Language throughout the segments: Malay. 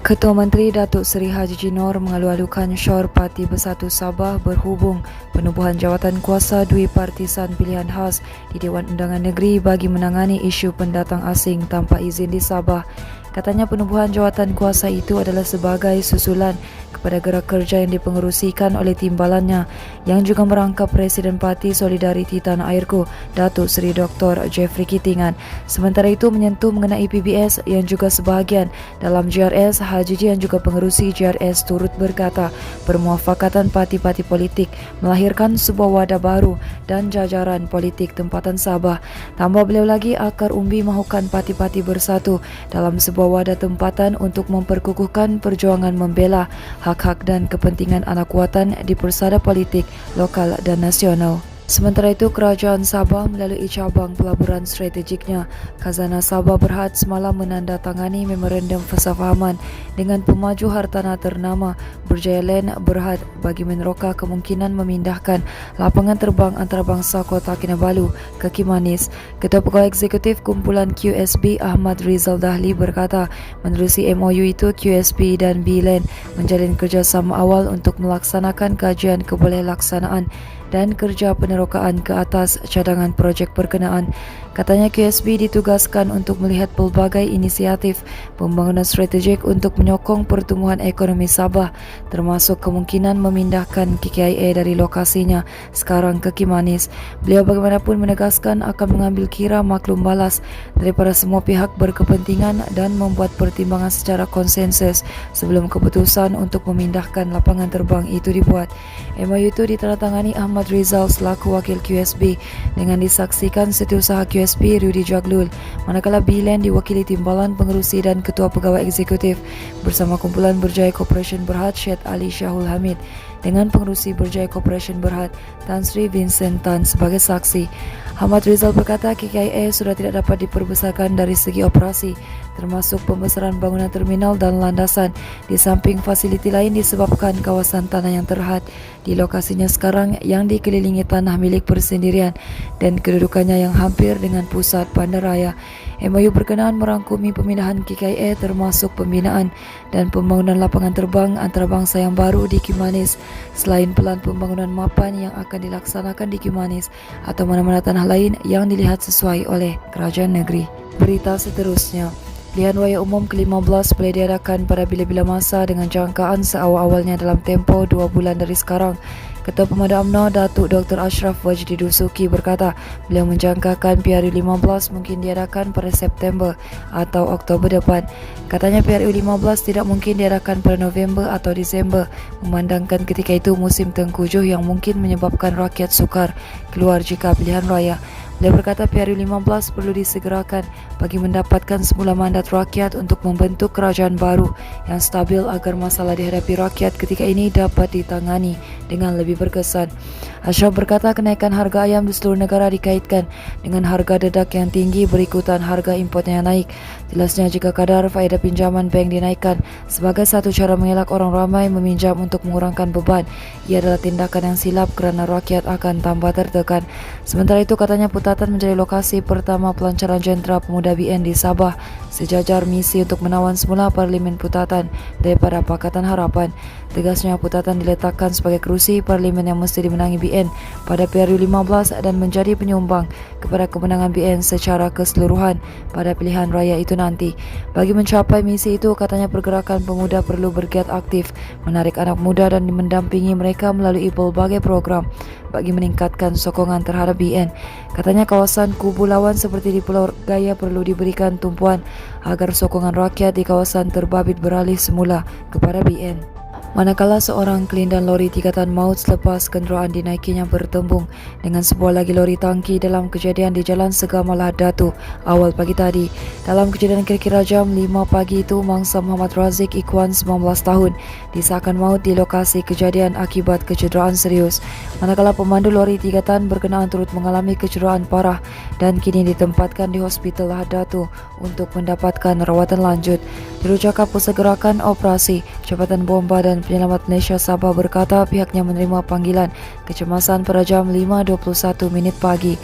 Ketua Menteri Datuk Seri Haji Jinor mengalu-alukan syur Parti Bersatu Sabah berhubung penubuhan jawatan kuasa dui partisan pilihan khas di Dewan Undangan Negeri bagi menangani isu pendatang asing tanpa izin di Sabah. Katanya penubuhan jawatan kuasa itu adalah sebagai susulan kepada gerak kerja yang dipengerusikan oleh timbalannya yang juga merangkap Presiden Parti Solidariti Tanah Airku, Datuk Seri Dr. Jeffrey Kitingan. Sementara itu menyentuh mengenai PBS yang juga sebahagian dalam GRS, Haji yang juga pengerusi GRS turut berkata permuafakatan parti-parti politik melahirkan sebuah wadah baru dan jajaran politik tempatan Sabah. Tambah beliau lagi, akar umbi mahukan parti-parti bersatu dalam sebuah wadah tempatan untuk memperkukuhkan perjuangan membela hak-hak dan kepentingan anak kuatan di persada politik lokal dan nasional. Sementara itu, Kerajaan Sabah melalui cabang pelaburan strategiknya, Khazanah Sabah Berhad semalam menandatangani memorandum persefahaman dengan pemaju hartanah ternama Berjaya Land Berhad bagi meneroka kemungkinan memindahkan lapangan terbang antarabangsa Kota Kinabalu ke Kimanis. Ketua Pegawai Eksekutif Kumpulan QSB Ahmad Rizal Dahli berkata, menerusi MOU itu QSB dan B-Land menjalin kerjasama awal untuk melaksanakan kajian kebolehkelaksanaan dan kerja penerokaan ke atas cadangan projek berkenaan. Katanya QSB ditugaskan untuk melihat pelbagai inisiatif pembangunan strategik untuk menyokong pertumbuhan ekonomi Sabah, termasuk kemungkinan memindahkan KKIA dari lokasinya sekarang ke Kimanis. Beliau bagaimanapun menegaskan akan mengambil kira maklum balas daripada semua pihak berkepentingan dan membuat pertimbangan secara konsensus sebelum keputusan untuk memindahkan lapangan terbang itu dibuat. MOU itu ditandatangani Ahmad Rizal selaku wakil QSB dengan disaksikan Setiausaha QSB Rudy Jaglul, manakala B-Land diwakili Timbalan Pengerusi dan Ketua Pegawai Eksekutif bersama Kumpulan Berjaya Corporation Berhad Syed Ali Syahul Hamid dengan Pengerusi Berjaya Corporation Berhad Tan Sri Vincent Tan sebagai saksi. Ahmad Rizal berkata KKIA sudah tidak dapat diperbesarkan dari segi operasi, termasuk pembesaran bangunan terminal dan landasan, di samping fasiliti lain disebabkan kawasan tanah yang terhad di lokasinya sekarang yang dikelilingi tanah milik persendirian dan kedudukannya yang hampir dengan pusat bandaraya. MOU berkenaan merangkumi pemindahan KKIA termasuk pembinaan dan pembangunan lapangan terbang antarabangsa yang baru di Kimanis, selain pelan pembangunan mapan yang akan dilaksanakan di Kimanis atau mana-mana tanah lain yang dilihat sesuai oleh kerajaan negeri. Berita seterusnya, pilihan raya umum ke-15 boleh diadakan pada bila-bila masa dengan jangkaan seawal-awalnya dalam tempoh 2 bulan dari sekarang. Ketua Pemuda UMNO Datuk Dr. Ashraf Wajdi Dusuki berkata beliau menjangkakan PRU 15 mungkin diadakan pada September atau Oktober depan. Katanya PRU 15 tidak mungkin diadakan pada November atau Disember, memandangkan ketika itu musim tengkujuh yang mungkin menyebabkan rakyat sukar keluar jika pilihan raya. Beliau berkata PRU 15 perlu disegerakan bagi mendapatkan semula mandat rakyat untuk membentuk kerajaan baru yang stabil agar masalah dihadapi rakyat ketika ini dapat ditangani dengan lebih berkesan. Ashraf berkata kenaikan harga ayam di seluruh negara dikaitkan dengan harga dedak yang tinggi berikutan harga importnya yang naik. Jelasnya jika kadar faedah pinjaman bank dinaikkan sebagai satu cara mengelak orang ramai meminjam untuk mengurangkan beban, ia adalah tindakan yang silap kerana rakyat akan tambah tertekan. Sementara itu katanya Putatan menjadi lokasi pertama pelancaran jentera pemuda BN di Sabah, sejajar misi untuk menawan semula Parlimen Putatan daripada Pakatan Harapan. Tegasnya Putatan diletakkan sebagai kerusi parlimen yang mesti dimenangi BN pada PRU 15 dan menjadi penyumbang kepada kemenangan BN secara keseluruhan pada pilihan raya itu nanti. Bagi mencapai misi itu, katanya pergerakan pemuda perlu bergiat aktif, menarik anak muda dan mendampingi mereka melalui pelbagai program bagi meningkatkan sokongan terhadap BN. Katanya kawasan kubu lawan seperti di Pulau Gaya perlu diberikan tumpuan agar sokongan rakyat di kawasan terbabit beralih semula kepada BN. Manakala seorang kelindan lori 3 tan maut selepas kenderaan dinaikinya bertembung dengan sebuah lagi lori tangki dalam kejadian di Jalan Segama Lahad Datu awal pagi tadi. Dalam kejadian kira-kira jam 5 pagi itu, mangsa Muhammad Razik Ikhwan 19 tahun disahkan maut di lokasi kejadian akibat kecederaan serius. Manakala pemandu lori 3 tan berkenaan turut mengalami kecederaan parah dan kini ditempatkan di Hospital Lahad Datu untuk mendapatkan rawatan lanjut. Jurucakap Pusat Gerakan Operasi Jabatan Bomba dan dan Penyelamat Malaysia Sabah berkata pihaknya menerima panggilan kecemasan pada jam 5.21 pagi.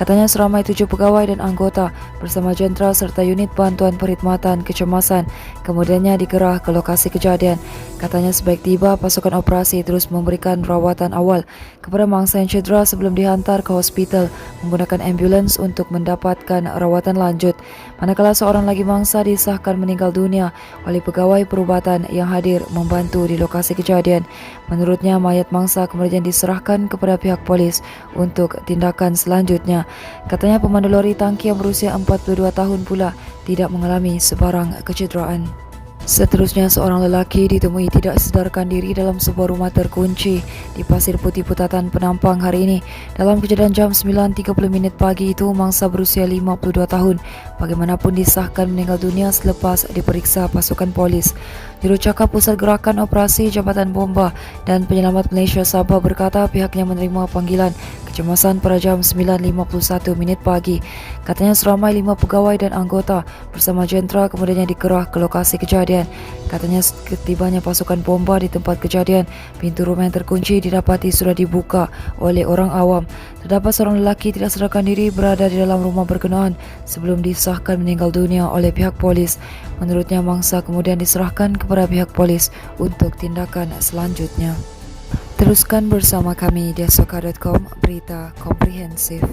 Katanya seramai 7 pegawai dan anggota bersama jentera serta unit bantuan perkhidmatan kecemasan kemudiannya digerah ke lokasi kejadian. Katanya sebaik tiba, pasukan operasi terus memberikan rawatan awal kepada mangsa yang cedera sebelum dihantar ke hospital menggunakan ambulans untuk mendapatkan rawatan lanjut. Manakala seorang lagi mangsa disahkan meninggal dunia oleh pegawai perubatan yang hadir membantu di lokasi kejadian. Menurutnya, mayat mangsa kemudian diserahkan kepada pihak polis untuk tindakan selanjutnya. Katanya pemandu lori tangki yang berusia 42 tahun pula tidak mengalami sebarang kecederaan. Seterusnya, seorang lelaki ditemui tidak sedarkan diri dalam sebuah rumah terkunci di Pasir Putih Putatan Penampang hari ini. Dalam kejadian jam 9.30 pagi itu, mangsa berusia 52 tahun bagaimanapun disahkan meninggal dunia selepas diperiksa pasukan polis. Jurucakap Pusat Gerakan Operasi Jabatan Bomba dan Penyelamat Malaysia Sabah berkata pihaknya menerima panggilan kecemasan pada jam 9.51 pagi. Katanya seramai 5 pegawai dan anggota bersama jentera kemudiannya dikerah ke lokasi kejadian. Katanya ketibanya pasukan bomba di tempat kejadian, pintu rumah yang terkunci didapati sudah dibuka oleh orang awam. Terdapat seorang lelaki tidak sadarkan diri berada di dalam rumah berkenaan sebelum disahkan meninggal dunia oleh pihak polis. Menurutnya, mangsa kemudian diserahkan kepada pihak polis untuk tindakan selanjutnya. Teruskan bersama kami di asoka.com, berita komprehensif.